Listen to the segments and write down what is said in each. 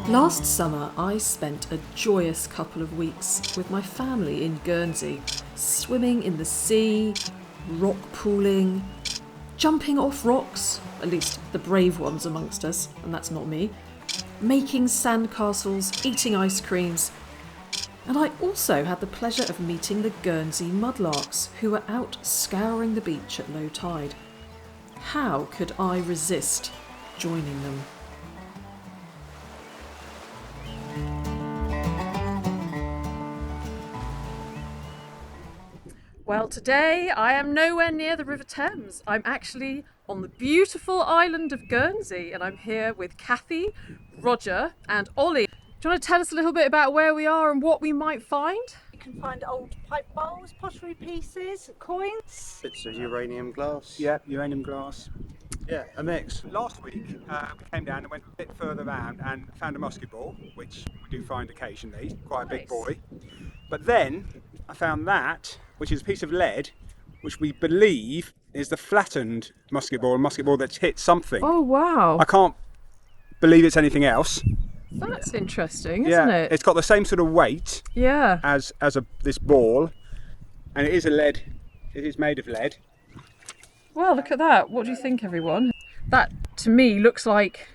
Last summer I spent a joyous couple of weeks with my family in Guernsey, swimming in the sea, rock pooling, jumping off rocks, at least the brave ones amongst us, and that's not me, making sandcastles, eating ice creams. And I also had the pleasure of meeting the Guernsey Mudlarks, who were out scouring the beach at low tide. How could I resist joining them? Well, today I am nowhere near the River Thames. I'm actually on the beautiful island of Guernsey, and I'm here with Kathy, Roger and Ollie. Do you want to tell us a little bit about where we are and what we might find? You can find old pipe bowls, pottery pieces, coins. Bits of uranium glass. Yeah, uranium glass. Yeah, a mix. Last week we came down and went a bit further around and found a musket ball, which we do find occasionally, quite a big boy. But then I found that, which is a piece of lead, which we believe is the flattened musket ball, a musket ball that's hit something. Oh wow! I can't believe it's anything else. That's interesting, isn't it? It's got the same sort of weight as this ball, and it is a lead. It is made of lead. Well, look at that. What do you think, everyone? That, to me, looks like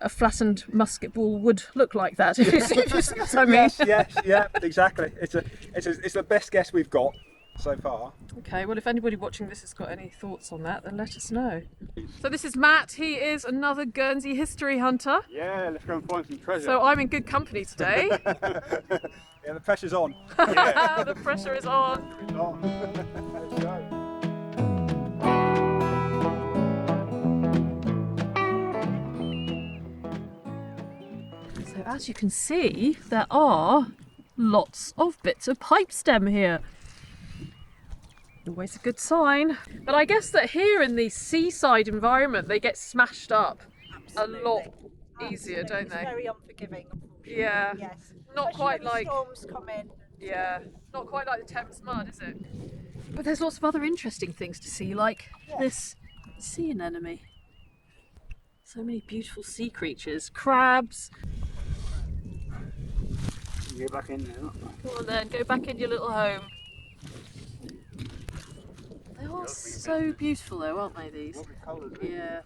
a flattened musket ball would look like that. If you see what I mean. Yes, exactly. It's the best guess we've got so far. Okay, well, if anybody watching this has got any thoughts on that, then let us know. So this is Matt. He is another Guernsey history hunter. Yeah, let's go and find some treasure. So I'm in good company today. Yeah, the pressure's on. Yeah. The pressure is on. Let's go. So as you can see, there are lots of bits of pipe stem here. Always a good sign. But I guess that here in the seaside environment, they get smashed up a lot easier, don't It's they? very unforgiving, unfortunately. Yeah. Yes. Not Especially quite when the like... storms come in. Yeah, not quite like the Thames mud, is it? But there's lots of other interesting things to see, like this sea anemone. So many beautiful sea creatures, crabs. Get back in there. Come on then, go back in your little home. They are so beautiful though, aren't they, these? Yeah,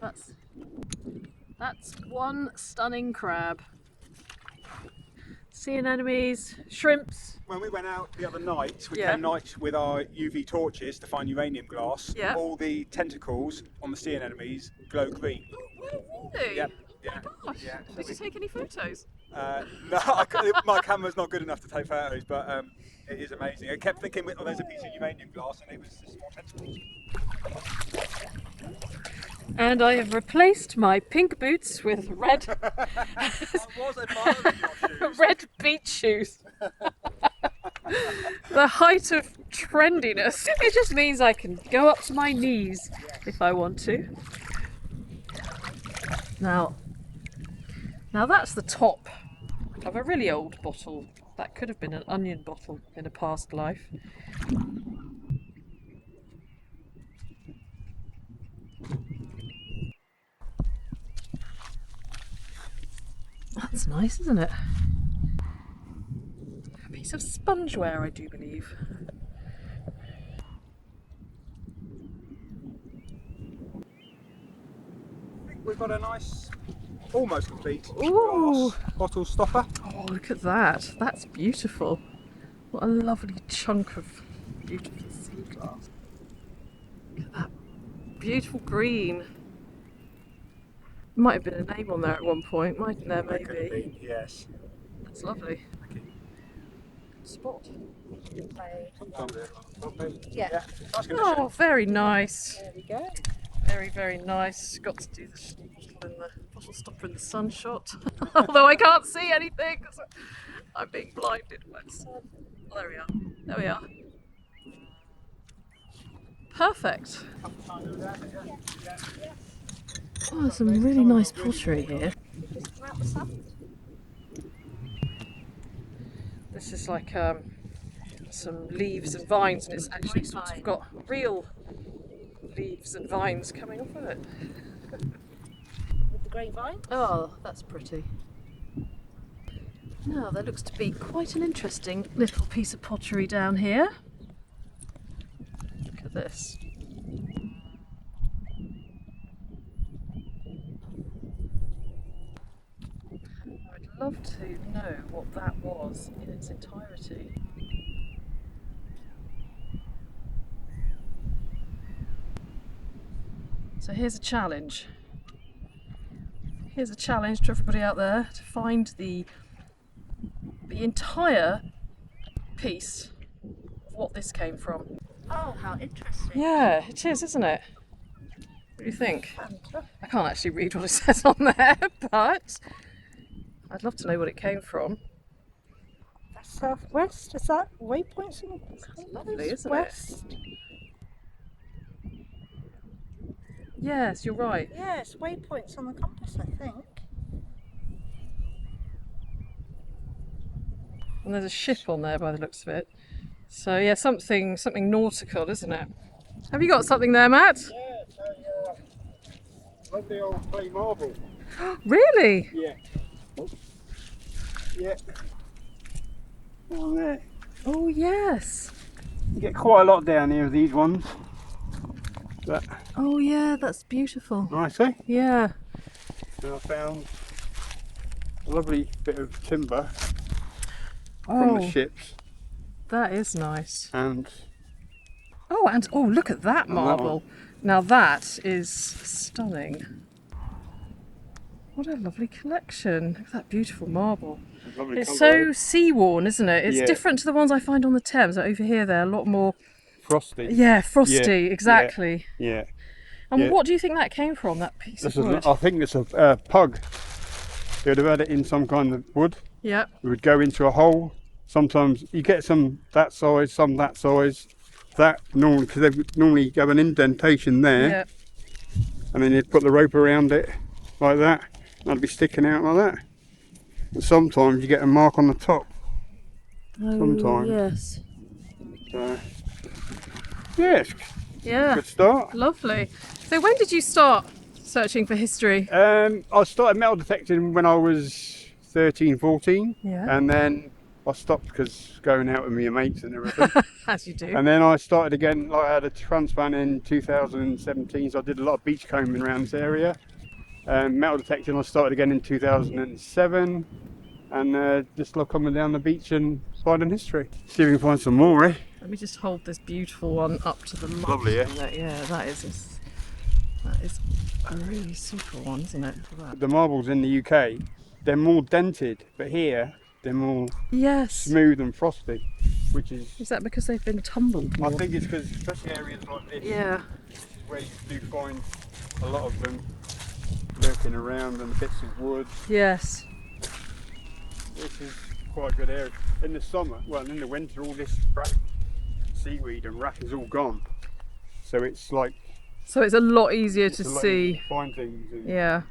that's one stunning crab. Sea anemones, shrimps. When we went out the other night, we Yeah. came night with our UV torches to find uranium glass. Yeah. All the tentacles on the sea anemones glow green. Oh, really? Yep. Yeah. Gosh, Yeah. did you take any photos? No, my camera's not good enough to take photos, but it is amazing. I kept thinking, oh, there's a piece of uranium glass, and it was just small tentacles. And I have replaced my pink boots with red I was admiring your shoes. red beach shoes. The height of trendiness. It just means I can go up to my knees if I want to. Now that's the top of a really old bottle. That could have been an onion bottle in a past life. That's nice, isn't it? A piece of spongeware, I do believe. We've got a nice, almost complete Ooh. glass bottle stopper. Oh, look at that. That's beautiful. What a lovely chunk of beautiful sea glass. Look at that beautiful green. Might have been a name on there at one point, mightn't there, That could have maybe? been, yes. That's lovely. Okay. Good spot. Yeah. That's good. Oh, very nice. There we go. Very, very nice. Got to do the bottle stopper in the sun shot. Although I can't see anything because I'm being blinded by the sun. Well, there we are. There we are. Perfect. Oh, there's some really nice pottery here. Just come out the sun. This is like some leaves and vines, and it's actually sort of got real leaves and vines coming off of it. With the grapevine. Oh, that's pretty. Now there looks to be quite an interesting little piece of pottery down here. Look at this. I'd love to know what that was in its entirety. So here's a challenge. Here's a challenge to everybody out there to find the entire piece of what this came from. Oh, how interesting. Yeah, it is, isn't it? What do you think? I can't actually read what it says on there, but I'd love to know what it came from. That's southwest, is that? Waypoints in the That's lovely, isn't west? it? Yes, you're right. Yes, waypoints on the compass, I think. And there's a ship on there by the looks of it. So yeah, something nautical, isn't it? Have you got something there, Matt? Yeah, lovely old clay marble. Really? Yeah. Yeah. Down there. Oh yes. You get quite a lot down here of these ones. But Oh yeah, that's beautiful. nice, eh? Yeah. And I found a lovely bit of timber from Oh, the ships, that is nice. and Oh, and oh, look at that And that marble. Now that is stunning. What a lovely collection. Look at that beautiful marble. lovely It's colour. so sea-worn, isn't it? It's Yeah. different to the ones I find on the Thames. Like over here, they're a lot more, Frosty. yeah, frosty, Yeah, exactly. Yeah. And yeah. what do you think that came from, that piece This of is, wood? I think it's a pug. They would have had it in some kind of wood. Yeah. It would go into a hole. Sometimes you get some that size, some that size. That normally, because they normally have an indentation there, Yeah. and then you'd put the rope around it like that. And it'd be sticking out like that. And sometimes you get a mark on the top. Oh, Sometimes. yes. So, yes, Yeah. good start. Lovely. So when did you start searching for history? I started metal detecting when I was 13, 14, Yeah. and then I stopped because going out with my mates and everything. As you do. And then I started again, like I had a transplant in 2017, so I did a lot of beach combing around this area. Metal detecting I started again in 2007, and just love coming down the beach and finding history. See if we can find some more, eh? Let me just hold this beautiful one up to the light. Lovely, yeah? Yeah, that is a really super one, isn't it? Look at that. The marbles in the UK, they're more dented, but here they're more Yes. smooth and frosty, which is, Is that because they've been tumbled I more? think it's because especially areas like this, Yeah. where you do find a lot of them lurking around and bits of wood. Yes. This is quite a good area. In the summer, well, in the winter, all this seaweed and wrack is all gone. So it's like So it's a lot easier to it's a lot see. easier to find things. And Yeah.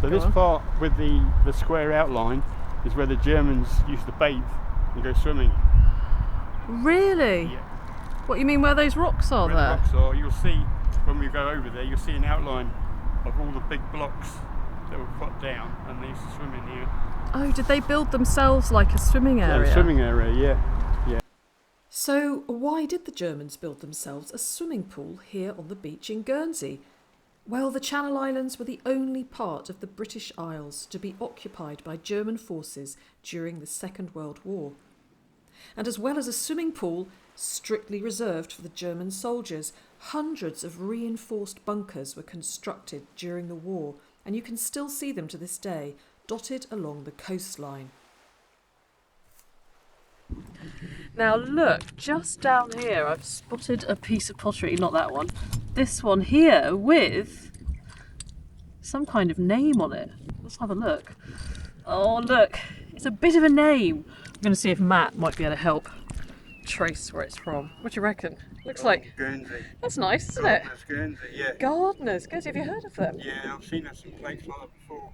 so this on. part with the square outline is where the Germans used to bathe and go swimming. Really? Yeah. What you mean where those rocks are Where the there? rocks are, you'll see when we go over there, you'll see an outline of all the big blocks that were put down, and they used to swim in here. Oh, did they build themselves like a swimming area? Yeah, swimming area, yeah. So why did the Germans build themselves a swimming pool here on the beach in Guernsey? Well, the Channel Islands were the only part of the British Isles to be occupied by German forces during the Second World War. And as well as a swimming pool strictly reserved for the German soldiers, hundreds of reinforced bunkers were constructed during the war, and you can still see them to this day, dotted along the coastline. Now look, just down here I've spotted a piece of pottery, not that one, this one here with some kind of name on it. Let's have a look. Oh look, it's a bit of a name. I'm going to see if Matt might be able to help trace where it's from. What do you reckon? Looks like, Guernsey. that's nice, isn't it? That's Guernsey, yeah. Gardeners, Guernsey, have you heard of them? Yeah, I've seen some places like that before.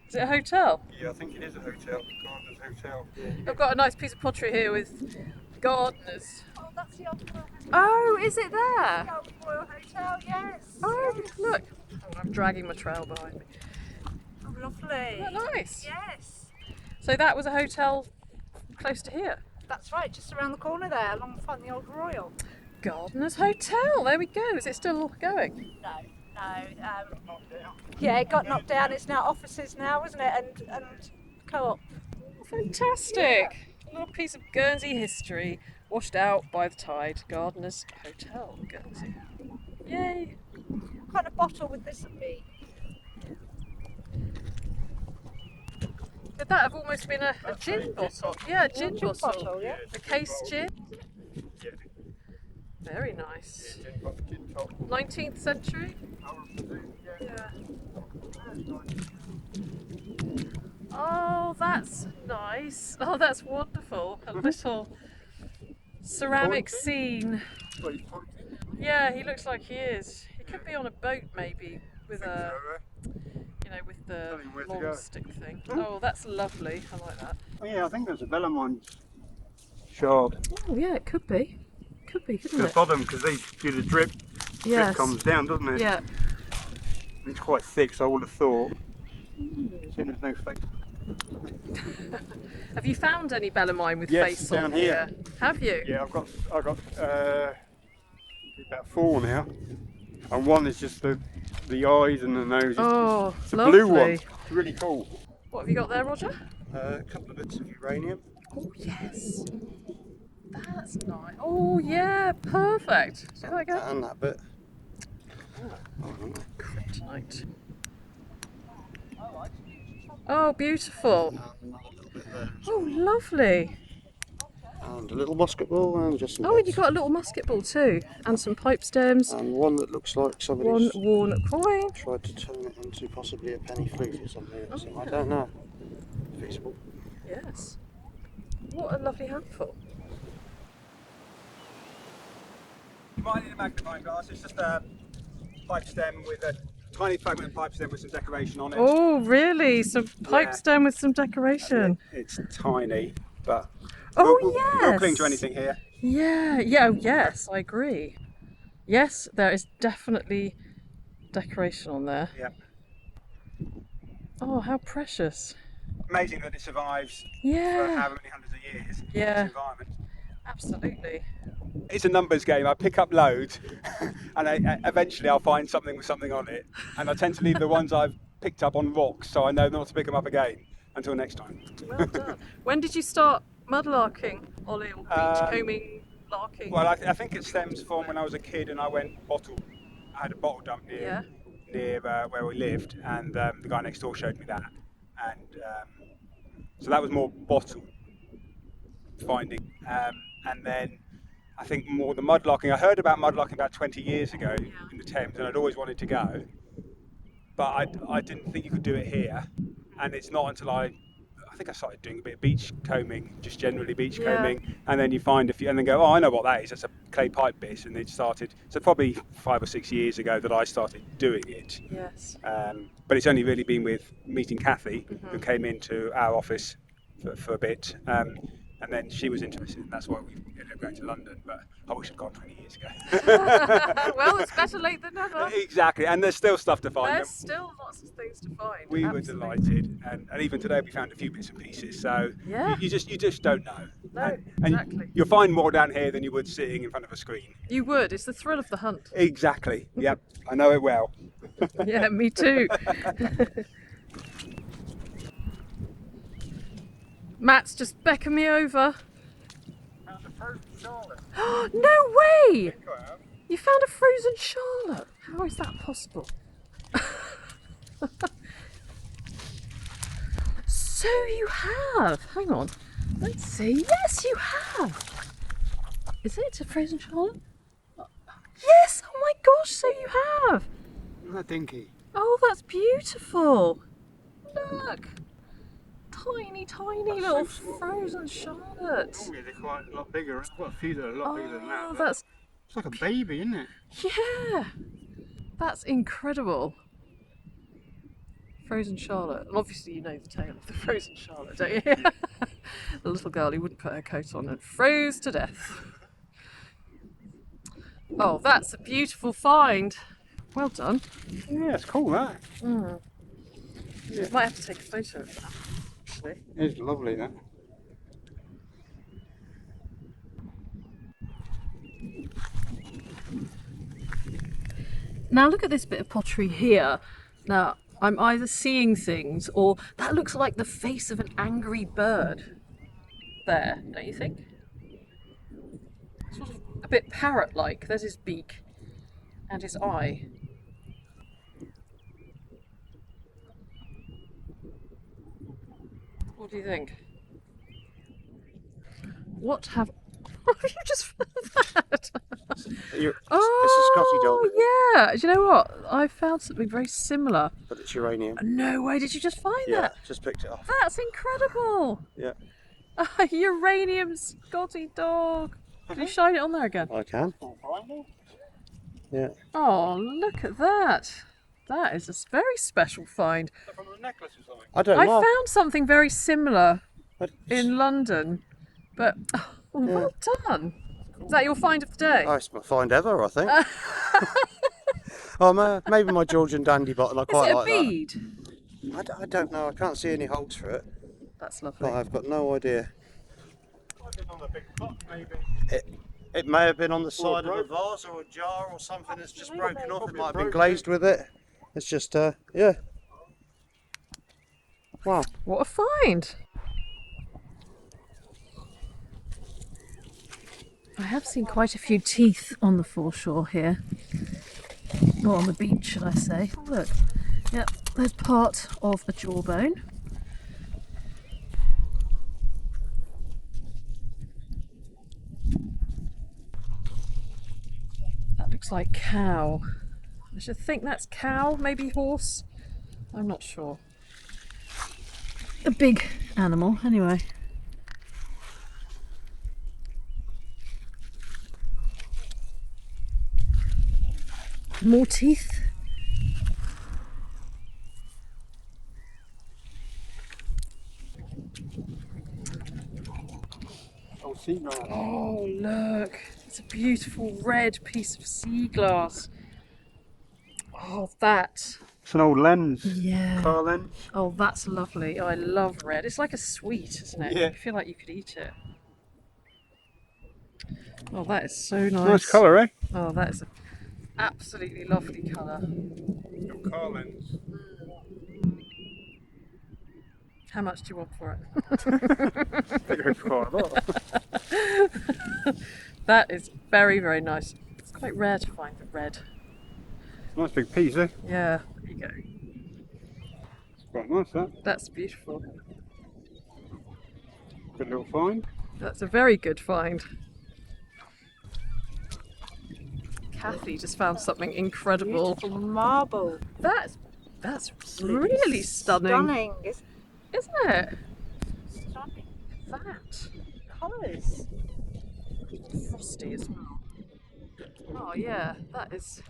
Is it a hotel? Yeah, I think it is a hotel, Gardeners Hotel. Yeah. I've got a nice piece of pottery here with gardeners. Oh, that's the old Royal Hotel. Oh, is it there? The old Royal Hotel, yes. Oh, yes. look. Oh, I'm dragging my trail behind me. Oh, lovely. Isn't that nice? Yes. So that was a hotel close to here. That's right, just around the corner there, along front the old Royal. Gardener's Hotel, there we go. Is it still going? No. Yeah, it got knocked down. It's now offices now, isn't it? And co-op. Fantastic. A little piece of Guernsey history washed out by the tide. Gardener's Hotel, Guernsey. Yay. What kind of bottle would this be? Could that have almost been a gin bottle? Yeah, a gin bottle. Yeah. A case gin. Yeah. Very nice. 19th century? Yeah. Oh, that's nice. Oh, that's wonderful. A little ceramic scene. Yeah, he looks like he is. He could be on a boat maybe with a, you know, with the long stick thing. Oh, that's lovely. I like that. Oh yeah, I think there's a Bellamont shard. Oh yeah, it could be. Could be, couldn't The it? bottom, because they do the drip. Yes. Drip comes down, doesn't it? Yeah. It's quite thick, so I would have thought. See, there's no face. Have you found any Bellamine with Yes, face down on here. Have you? Yeah, I've got about 4 now, and one is just the eyes and the nose. Oh, it's a lovely. blue one. It's really cool. What have you got there, Roger? A couple of bits of uranium. Oh yes. That's nice. Oh yeah, perfect. See that again? And that bit. Kryptonite. Oh, beautiful. And a little bit there. Oh, lovely. And a little musket ball and just some Oh, and bits. you've got a little musket ball too, and some pipe stems. And one that looks like One somebody's worn coin. tried to turn it into possibly a penny flute or something. I don't know. Feasible. Yes. What a lovely handful. You might need a magnifying glass. It's just a pipe stem with a tiny fragment of pipe stem with some decoration on it. Oh, really? Some pipe Yeah. stem with some decoration. It's tiny, but Oh, we'll yes. cling to anything here. Yeah, yeah, oh, yes, I agree. Yes, there is definitely decoration on there. Yep. Oh, how precious. Amazing that it survives for Yeah, however many hundreds of years in Yeah. this environment. absolutely. It's a numbers game. I pick up loads and eventually I'll find something with something on it, and I tend to leave the ones I've picked up on rocks so I know not to pick them up again until next time. Well done. When did you start mudlarking, Ollie, or beachcombing, larking? Well, I think it stems from when I was a kid and I went bottle. I had a bottle dump Yeah. near where we lived, and the guy next door showed me that, and so that was more bottle finding, and then I think more the mudlarking. I heard about mudlarking about 20 years ago in the Thames, and I'd always wanted to go, but I didn't think you could do it here, and it's not until I think I started doing a bit of beach combing, just generally beach combing, and then you find a few, and then go, oh, I know what that is. That's a clay pipe bit, and it started. So probably 5 or 6 years ago that I started doing it. Yes. But it's only really been with meeting Kathy, who came into our office for a bit, and then she was interested, and that's why we ended up going to London. But I wish I'd gone 20 years ago. Well, it's better late than never. Exactly, and there's still stuff to find. There's still lots of things to find. We were absolutely. delighted, and even today we found a few bits and pieces. So Yeah. you just don't know. No, And exactly. you'll find more down here than you would sitting in front of a screen. You would. It's the thrill of the hunt. Exactly. Yep. I know it well. Yeah, me too. Matt's just beckoned me over. Found a frozen Charlotte. No way! You found a frozen Charlotte. How is that possible? So you have. Hang on. Let's see. Yes, you have. Is it a frozen Charlotte? Yes. Oh my gosh. So you have. Isn't that dinky? Oh, that's beautiful. Look. Tiny, tiny little frozen Charlotte. Oh yeah, they're quite a lot bigger. I've got a few that are a lot bigger than that. Oh, but that's it's like a baby, isn't it? yeah. That's incredible. Frozen Charlotte. And obviously you know the tale of the frozen Charlotte, don't you? The little girl who wouldn't put her coat on and froze to death. Oh, that's a beautiful find. Well done. Yeah, it's cool that. Might have to take a photo of that. actually. It's lovely, that. Now look at this bit of pottery here. Now I'm either seeing things or that looks like the face of an angry bird. There, don't you think? Sort of a bit parrot-like. There's his beak and his eye. What do you think? What have you just found that? It's a Scotty dog, Yeah. Do you know what? I found something very similar. but it's uranium. No way! Did you just find Yeah, that? just picked it off. That's incredible. Yeah, Uranium Scotty dog. Can you shine it on there again? I can. Yeah. Oh, look at that. That is a very special find. From a necklace or something. I don't I know. found something very similar But- in London, but well done. Is that your find of the day? Oh, it's my find ever, I think. Oh, maybe my Georgian dandy bottle. I Is quite it a like bead? that. I don't know. I can't see any holes for it. That's lovely. But I've got no idea. Might have been on a big pot, maybe. It may have been on the side of a broken. vase or a jar or something that's just Absolutely. broken off. It Probably might have been broken. glazed with it. It's just, yeah. Wow. What a find! I have seen quite a few teeth on the foreshore here. Or on the beach, should I say. Oh, look. Yep, there's part of a jawbone. That looks like cow. I should think that's cow, maybe horse. I'm not sure. A big animal, anyway. More teeth. Oh, sea grass. Oh, look. It's a beautiful red piece of sea glass. Oh, that. It's an old lens. Yeah. Car lens. Oh, that's lovely. Oh, I love red. It's like a sweet, isn't it? Yeah. You feel like you could eat it. Oh, that is so nice. Nice colour, eh? Oh, that is an absolutely lovely colour. Got car lens. How much do you want for it? They go for quite a lot. That is very, very nice. It's quite rare to find the red. Nice big piece, eh? Yeah, there you go. It's quite nice, that. That's beautiful. Good little find. That's a very good find. Kathy just found something incredible. Beautiful marble. That's really stunning, Stunning. isn't it? Stunning. That Colours. frosty as well. Oh yeah, that is.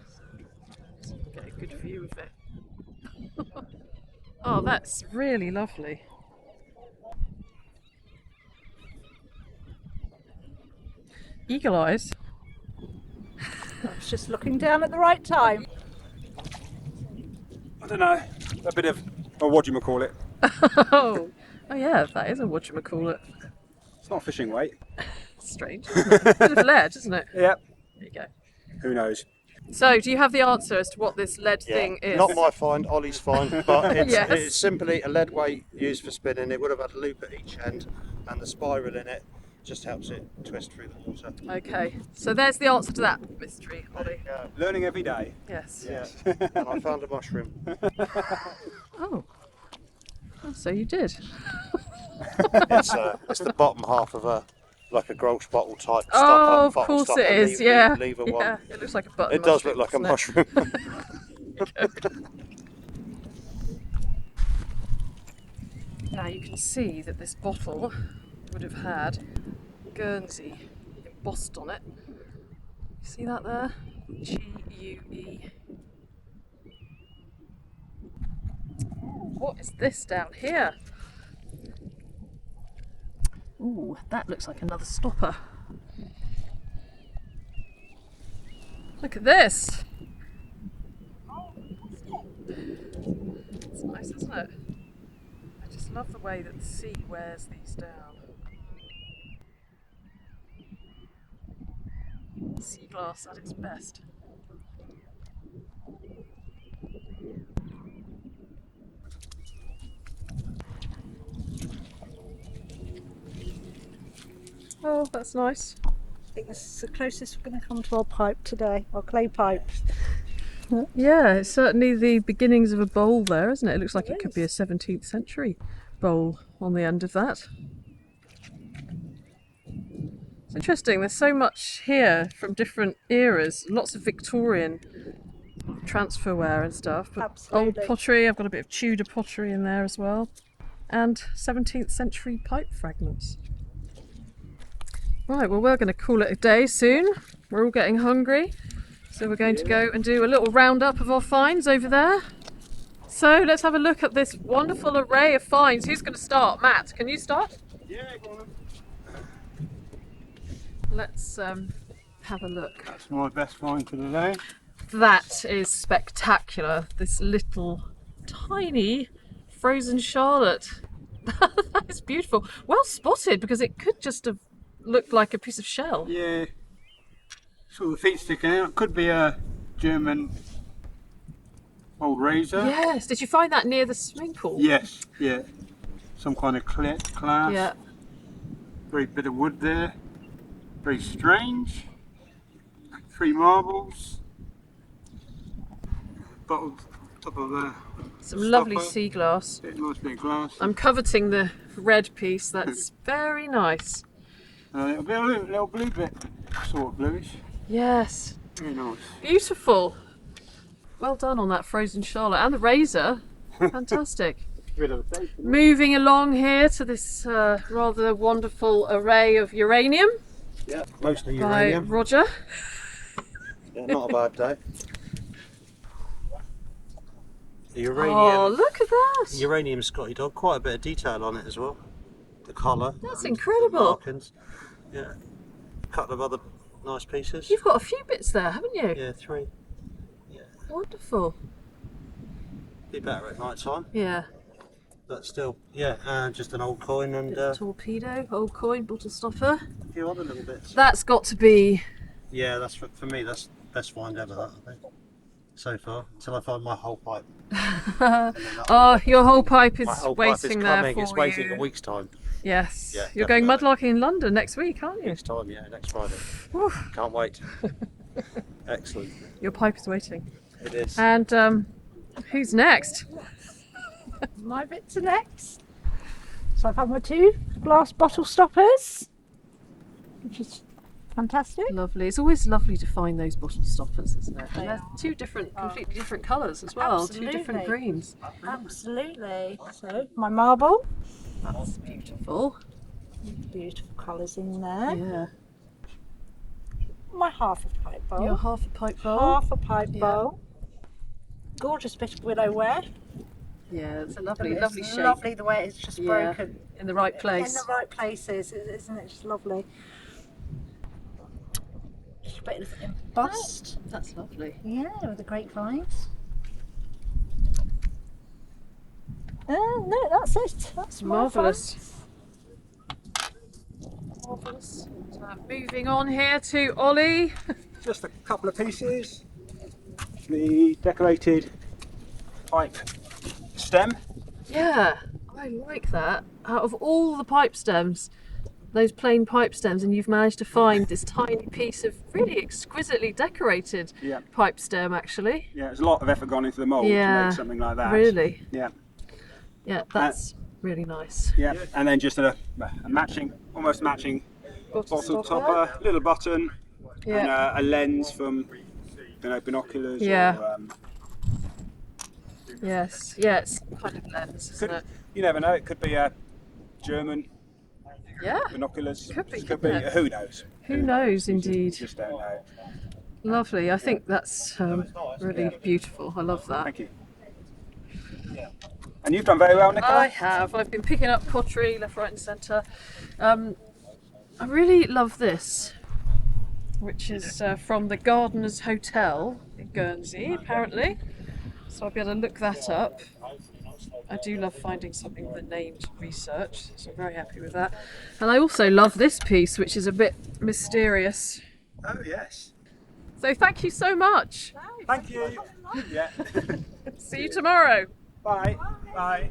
Let's get a good view of it. Oh, that's really lovely. Eagle eyes. I was just looking down at the right time. I don't know. A bit of, what do you call it? Oh yeah, that is a whatchamacallit. It's not fishing weight. Strange, isn't it? Bit of lead, isn't it? Yep. There you go. Who knows? So, do you have the answer as to what this lead thing is? Not my find, Ollie's find, but Yes. it's simply a lead weight used for spinning. It would have had a loop at each end, and the spiral in it just helps it twist through the water. Okay, so there's the answer to that mystery, Ollie. Yeah. Learning every day. Yes. Yes. And I found a mushroom. Oh. Oh, so you did. It's the bottom half of a Grolsch bottle type Oh, stopper. of bottle course stopper, it is. lever- Yeah. lever Yeah. one. It looks like a button. It does look like a mushroom, mushroom. doesn't it? Now you can see that this bottle would have had Guernsey embossed on it. See that there? G-U-E. What is this down here? Ooh, that looks like another stopper. Look at this. It's nice, isn't it? I just just love the way that the sea wears these down. Sea glass at its best. Oh, that's nice. I think this is the closest we're going to come to our pipe today, our clay pipes. Yeah, it's certainly the beginnings of a bowl there, isn't it? It looks like it could be a is. 17th century bowl on the end of that. It's interesting, there's so much here from different eras, lots of Victorian transferware and stuff, but Absolutely. old pottery, I've got a bit of Tudor pottery in there as well, and 17th century pipe fragments. Right, well, we're going to call it a day soon. We're all getting hungry, so we're going to go and do a little roundup of our finds over there. So let's have a look at this wonderful array of finds. Who's going to start? Matt, can you start? Yeah, go on. Let's have a look. That's my best find for the day. That is spectacular. This little tiny frozen charlotte. That is beautiful. Well spotted, because it could just have looked like a piece of shell. Yeah. So the feet sticking out. Could be a German old razor. Yes. Did you find that near the swimming pool? Yes, yeah. Some kind of class. Yeah. Very bit of wood there. Very strange. 3 marbles. Bottle top of the Some lovely stopper. sea glass. Nice bit of glass. I'm coveting the red piece. That's very nice. It'll be a little blue bit, sort of bluish. Yes. Very nice. Beautiful. Well done on that frozen charlotte and the razor. Fantastic. Bit of a taste. Moving along here to this rather wonderful array of uranium Yeah, mostly by uranium. Roger. Yeah, not a bad day. The Oh, look at that! uranium Scotty dog, quite a bit of detail on it as well. The collar. That's and incredible. The markings. Yeah. A couple of other nice pieces. You've got a few bits there, haven't you? Yeah, 3. Yeah. Wonderful. Be better at night time. Yeah. But still, yeah, and just an old coin and Bit of torpedo, old coin, bottle stopper. a few other little bits. That's got to be. Yeah, that's for me, that's the best find ever, that, I think. So far, until I find my whole pipe. Oh, your whole pipe is My whole waiting pipe is there coming, for it's waiting you. a week's time. Yes. Yeah, You're going definitely. mudlarking in London next week, aren't you? Next time, yeah, next Friday. Whew. Can't wait. Excellent. Your pipe is waiting. It is. And who's next? My bits are next. So I've had my 2 glass bottle stoppers, which is fantastic. Lovely. It's always lovely to find those bottle stoppers, isn't it? And they're 2 different, completely different colours as well. 2 different Absolutely. greens. Absolutely. So my marble, That's beautiful. beautiful colours in there. Yeah. My half a pipe bowl. Your half a pipe bowl. Half a pipe Yeah. bowl. Gorgeous bit of willowware. Yeah, it's a lovely, It's lovely shape. lovely the way it's just Yeah, broken. in the right place. In the right places, isn't it just lovely? Just a bit of embossed. That's lovely. Yeah, with the grapevines. No, that's it. That's my Marvellous. finds. Marvellous. Moving on here to Ollie. Just a couple of pieces. The decorated pipe stem. Yeah, I like that. Out of all the pipe stems, those plain pipe stems, and you've managed to find this tiny piece of really exquisitely decorated Yeah. pipe stem, actually. Yeah, there's a lot of effort gone into the mould to Yeah, make something like that. Really? Yeah. Yeah, that's really nice. Yeah, and then just a matching, almost matching bottle topper, little button, Yeah. and a lens from binoculars. Yeah. Or, Yes. Yeah, it's kind of lens, isn't it? you never know. It could be a German Yeah. binoculars. Could be, Could couldn't be. it? Who knows? Who knows, indeed. Just don't know. Lovely. I think that's really beautiful. I love that. Thank you. And you've done very well, Nicola. I have. I've been picking up pottery left, right, and centre. I really love this, which is from the Gardeners Hotel in Guernsey, apparently. So I'll be able to look that up. I do love finding something with a name to research, so I'm very happy with that. And I also love this piece, which is a bit mysterious. Oh yes. So thank you so much. Thank you. Yeah. See you tomorrow. Bye. Bye.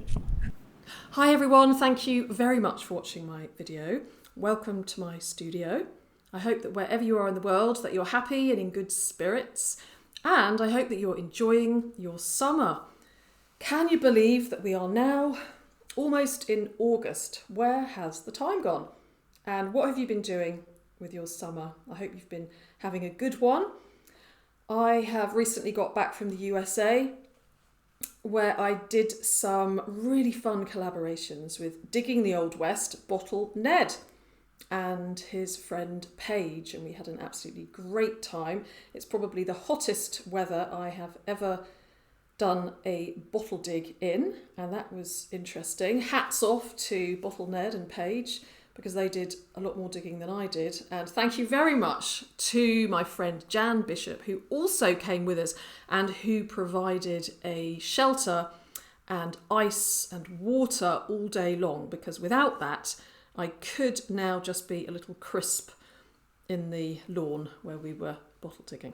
Hi everyone, thank you very much for watching my video. Welcome to my studio. I hope that wherever you are in the world that you're happy and in good spirits, and I hope that you're enjoying your summer. Can you believe that we are now almost in August? Where has the time gone? And what have you been doing with your summer? I hope you've been having a good one. I have recently got back from the USA, where I did some really fun collaborations with Digging the Old West Bottle Ned and his friend Paige, and we had an absolutely great time. It's probably the hottest weather I have ever done a bottle dig in, and that was interesting. Hats off to Bottle Ned and Paige, because they did a lot more digging than I did. And thank you very much to my friend Jan Bishop, who also came with us and who provided a shelter and ice and water all day long, because without that, I could now just be a little crisp in the lawn where we were bottle digging.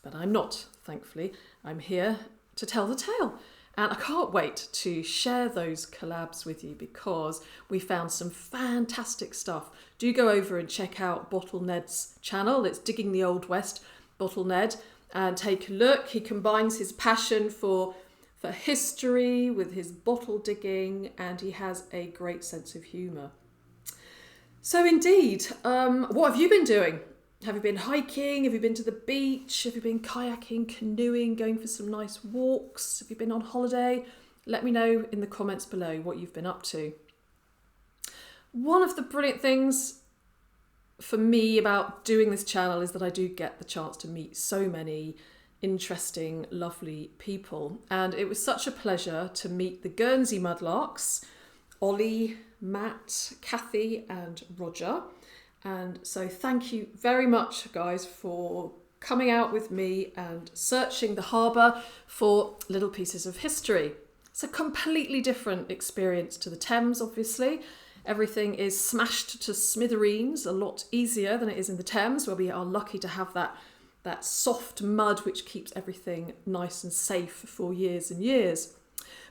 But I'm not, thankfully. I'm here to tell the tale. And I can't wait to share those collabs with you, because we found some fantastic stuff. Do go over and check out Bottle Ned's channel. It's Digging the Old West Bottle Ned, and take a look. He combines his passion for history with his bottle digging, and he has a great sense of humour. So indeed, what have you been doing? Have you been hiking? Have you been to the beach? Have you been kayaking, canoeing, going for some nice walks? Have you been on holiday? Let me know in the comments below what you've been up to. One of the brilliant things for me about doing this channel is that I do get the chance to meet so many interesting, lovely people. And it was such a pleasure to meet the Guernsey Mudlarks, Ollie, Matt, Kathy and Roger. And so thank you very much, guys, for coming out with me and searching the harbour for little pieces of history. It's a completely different experience to the Thames, obviously. Everything is smashed to smithereens, a lot easier than it is in the Thames, where we are lucky to have that soft mud which keeps everything nice and safe for years and years.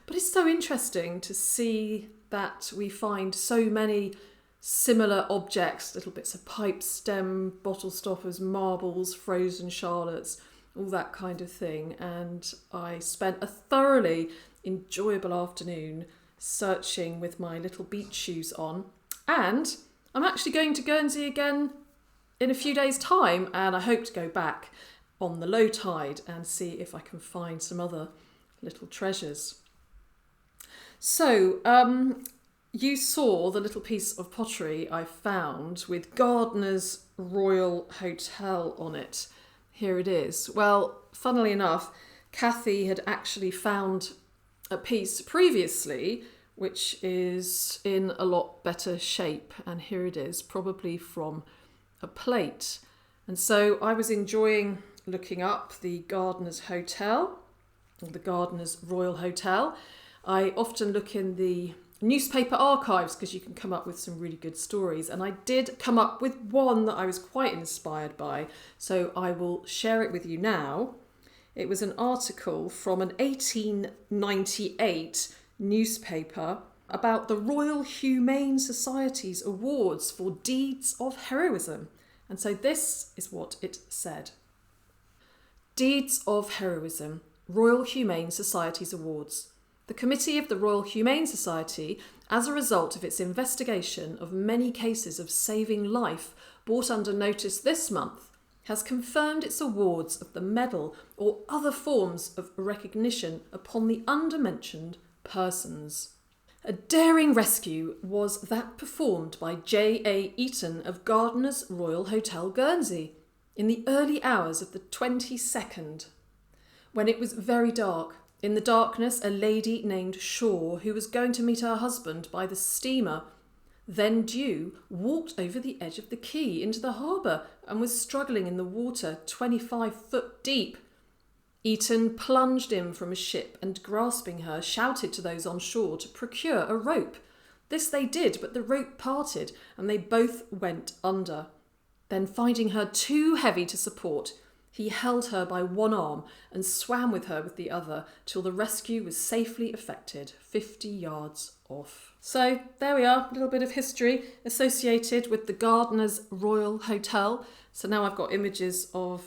But it's so interesting to see that we find so many similar objects, little bits of pipe stem, bottle stoppers, marbles, frozen charlottes, all that kind of thing. And I spent a thoroughly enjoyable afternoon searching with my little beach shoes on. And I'm actually going to Guernsey again in a few days' time, and I hope to go back on the low tide and see if I can find some other little treasures. So, you saw the little piece of pottery I found with Gardener's Royal Hotel on it. Here it is. Well, funnily enough, Kathy had actually found a piece previously which is in a lot better shape, and here it is, probably from a plate. And so I was enjoying looking up the Gardener's Hotel, or the Gardener's Royal Hotel. I often look in the newspaper archives because you can come up with some really good stories, and I did come up with one that I was quite inspired by, so I will share it with you now. It was an article from an 1898 newspaper about the Royal Humane Society's awards for deeds of heroism, and so this is what it said. Deeds of Heroism, Royal Humane Society's awards. The Committee of the Royal Humane Society, as a result of its investigation of many cases of saving life brought under notice this month, has confirmed its awards of the medal or other forms of recognition upon the undermentioned persons. A daring rescue was that performed by J.A. Eaton of Gardener's Royal Hotel, Guernsey, in the early hours of the 22nd, when it was very dark. In the darkness, a lady named Shaw, who was going to meet her husband by the steamer, then due, walked over the edge of the quay into the harbour and was struggling in the water 25 foot deep. Eton plunged in from a ship and, grasping her, shouted to those on shore to procure a rope. This they did, but the rope parted, and they both went under. Then, finding her too heavy to support, he held her by one arm and swam with her with the other till the rescue was safely effected 50 yards off. So there we are, a little bit of history associated with the Gardener's Royal Hotel. So now I've got images of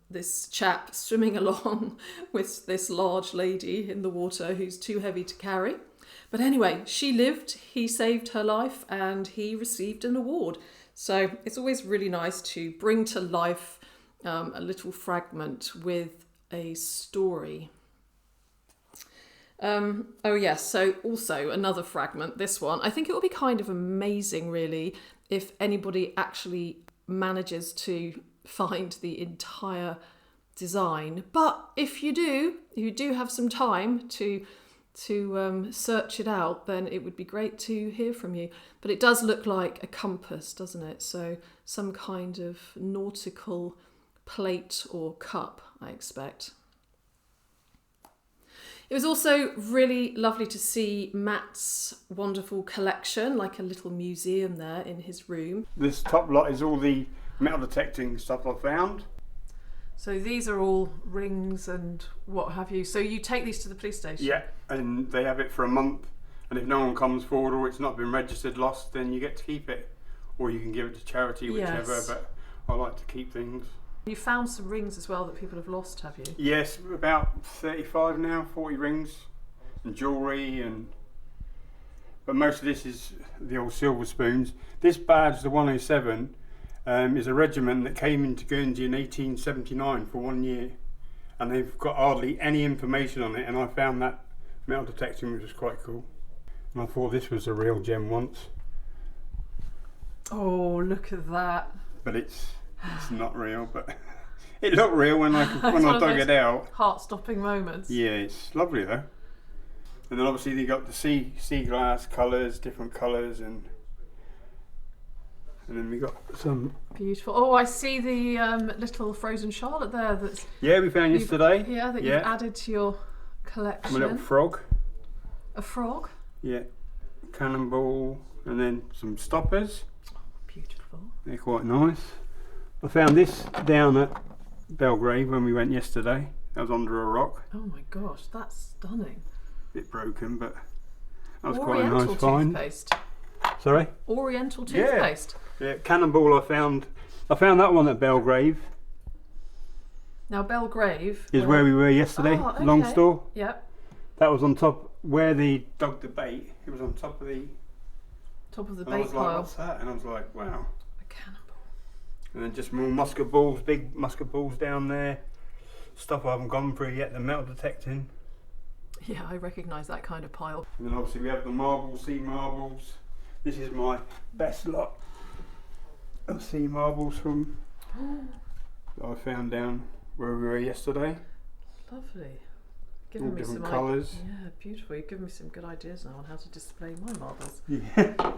this chap swimming along with this large lady in the water who's too heavy to carry. But anyway, she lived, he saved her life, and he received an award. So it's always really nice to bring to life a little fragment with a story. Oh yes, so also another fragment, this one. I think it would be kind of amazing, really, if anybody actually manages to find the entire design. But if you do have some time to search it out, then it would be great to hear from you. But it does look like a compass, doesn't it? So some kind of nautical plate or cup, I expect. It was also really lovely to see Matt's wonderful collection, like a little museum there in his room. This top lot is all the metal detecting stuff I found. So these are all rings and what have you. So you take these to the police station? Yeah, and they have it for a month, and if no one comes forward or it's not been registered lost, then you get to keep it, or you can give it to charity, whichever. Yes. But I like to keep things. You found some rings as well that people have lost, have you? Yes, about 35 now, 40 rings and jewellery, but most of this is the old silver spoons. This badge, the 107, is a regiment that came into Guernsey in 1879 for 1 year, and they've got hardly any information on it, and I found that metal detecting, which was quite cool. And I thought this was a real gem once. Oh, look at that. But it's not real, but it looked real when I dug it out. Heart-stopping moments. Yeah, it's lovely though. And then obviously they got the sea glass colours, different colours, and then we got some. Beautiful. Oh, I see the little frozen Charlotte there. Yeah, we found yesterday. Yeah, that you've added to your collection. My little frog. A frog. Yeah, cannonball, and then some stoppers. Beautiful. They're quite nice. I found this down at Belgrave when we went yesterday. That was under a rock. Oh my gosh, that's stunning. Bit broken, but that was Oriental quite a nice find. Toothpaste. Sorry? Oriental toothpaste. Yeah, cannonball I found that one at Belgrave. Now Belgrave is where we were yesterday. Oh, okay. Long store. Yep. That was on top where they dug the bait. It was on top of the bait I was pile. like, what's that? And I was like, wow. A cannonball. And then just more musket balls, big musket balls down there. Stuff I haven't gone through yet, the metal detecting. Yeah, I recognise that kind of pile. And then obviously we have the marbles, sea marbles. This is my best lot of sea marbles from that I found down where we were yesterday. Lovely. All Giving me different some colours. Yeah, beautiful. You've given me some good ideas now on how to display my marbles. Yeah.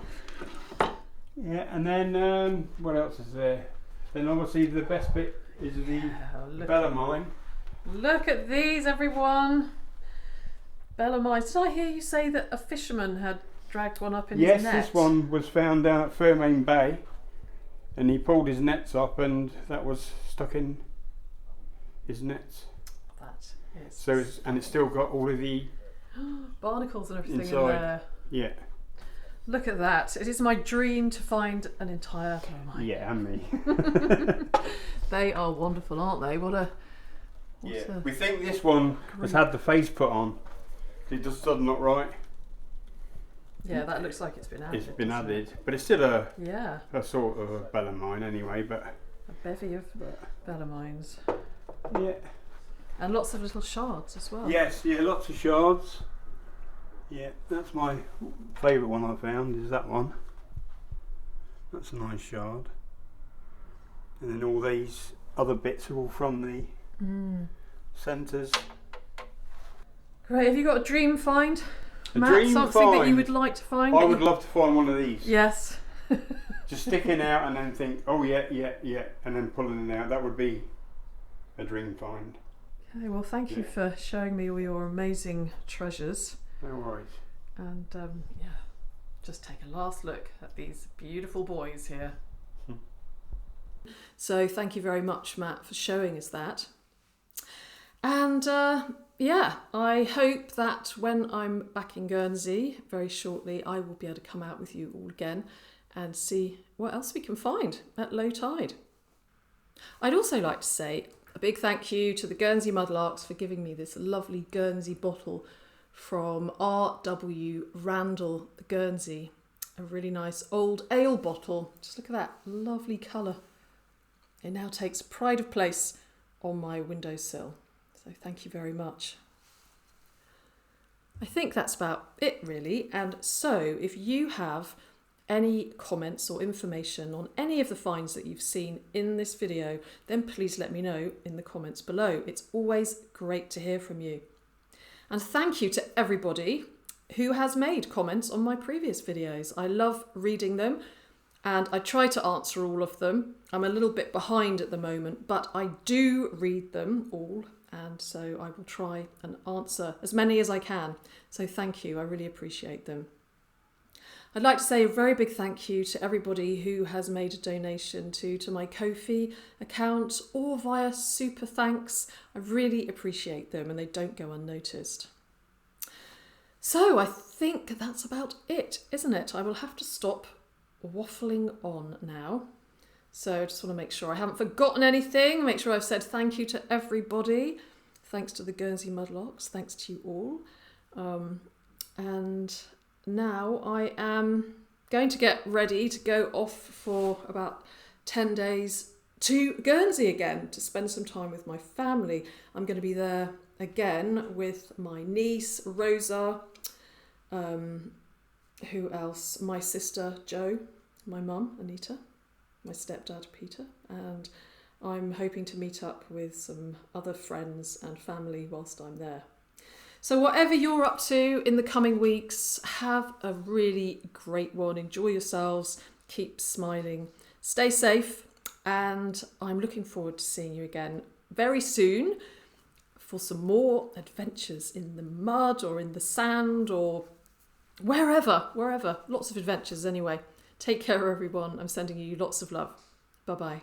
Yeah, and then what else is there? Then obviously the best bit is the Bellarmine. Look at these, everyone. Bellarmine. Did I hear you say that a fisherman had dragged one up in his net? Yes, this one was found down at Fermain Bay, and he pulled his nets up, and that was stuck in his nets. That is. So it's still got all of the barnacles and everything inside. in there. Yeah. Look at that. It is my dream to find an entire Bellarmine. Yeah, and me. They are wonderful, aren't they? We think this one has had the face put on. It just doesn't look right. Yeah, that looks like it's been added. It's been added, but it's still a sort of a Bellarmine anyway. But a bevy of Bellarmines. Yeah. And lots of little shards as well. Yes, yeah, lots of shards. Yeah, that's my favourite one I found, is that one. That's a nice shard. And then all these other bits are all from the centres. Great, have you got a dream find? Matt, dream something find? that you would like to find? I would love to find one of these. Yes. Just sticking out and then think, oh yeah, and then pulling it out. That would be a dream find. Okay, well, thank you for showing me all your amazing treasures. No worries. And yeah, just take a last look at these beautiful boys here. So thank you very much, Matt, for showing us that. And yeah, I hope that when I'm back in Guernsey very shortly, I will be able to come out with you all again and see what else we can find at low tide. I'd also like to say a big thank you to the Guernsey Mudlarks for giving me this lovely Guernsey bottle from R.W. Randall, Guernsey. A really nice old ale bottle. Just look at that lovely colour. It now takes pride of place on my windowsill. So thank you very much. I think that's about it really. And so if you have any comments or information on any of the finds that you've seen in this video, then please let me know in the comments below. It's always great to hear from you. And thank you to everybody who has made comments on my previous videos. I love reading them and I try to answer all of them. I'm a little bit behind at the moment, but I do read them all, and so I will try and answer as many as I can. So thank you, I really appreciate them. I'd like to say a very big thank you to everybody who has made a donation to my Ko-fi account or via Super Thanks. I really appreciate them and they don't go unnoticed. So I think that's about it, isn't it? I will have to stop waffling on now. So I just want to make sure I haven't forgotten anything, make sure I've said thank you to everybody. Thanks to the Guernsey Mudlarks, thanks to you all. And now I am going to get ready to go off for about 10 days to Guernsey again to spend some time with my family. I'm going to be there again with my niece Rosa, who else? My sister Jo, my mum Anita, my stepdad Peter, and I'm hoping to meet up with some other friends and family whilst I'm there. So whatever you're up to in the coming weeks, have a really great one. Enjoy yourselves, keep smiling, stay safe, and I'm looking forward to seeing you again very soon for some more adventures in the mud or in the sand or wherever. Lots of adventures anyway. Take care, everyone. I'm sending you lots of love. Bye-bye.